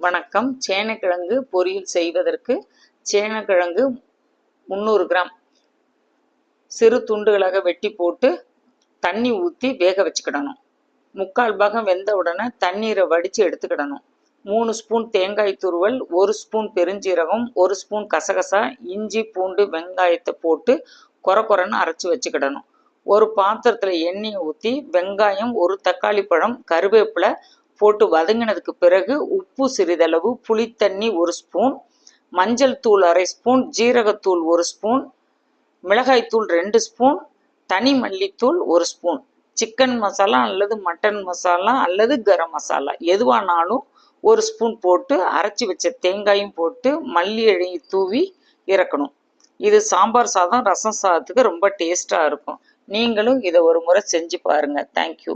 வணக்கம். சேனைக்கிழங்கு பொரியல் செய்வதற்கு சேனைக்கிழங்கு 300 கிராம் சிறு துண்டுகளாக வெட்டி போட்டு தண்ணி ஊற்றி வேக வச்சுக்கிடணும். 3/4 பாகம் வெந்த உடனே தண்ணீரை வடித்து எடுத்துக்கிடணும். 3 ஸ்பூன் தேங்காய் துருவல், 1 ஸ்பூன் பெருஞ்சீரகம், 1 ஸ்பூன் கசகசா, இஞ்சி பூண்டு வெங்காயத்தை போட்டு கொரன்னு அரைச்சி வச்சுக்கிடணும். ஒரு பாத்திரத்தில் எண்ணெயை ஊற்றி வெங்காயம், 1 தக்காளி பழம், கருவேப்பிலை போட்டு வதங்கினதுக்கு பிறகு உப்பு சிறிதளவு, புளித்தண்ணி 1 ஸ்பூன், மஞ்சள் தூள் 1/2 ஸ்பூன், ஜீரகத்தூள் 1 ஸ்பூன், மிளகாய்த்தூள் 2 ஸ்பூன், தனி மல்லித்தூள் 1 ஸ்பூன், சிக்கன் மசாலா அல்லது மட்டன் மசாலா அல்லது கரம் மசாலா எதுவானாலும் 1 ஸ்பூன் போட்டு அரைச்சி வச்ச தேங்காயும் போட்டு மல்லி இலையை தூவி இறக்கணும். இது சாம்பார் சாதம், ரசம் சாதத்துக்கு ரொம்ப டேஸ்டாக இருக்கும். நீங்களும் இதை ஒரு முறை செஞ்சு பாருங்கள். தேங்க்யூ.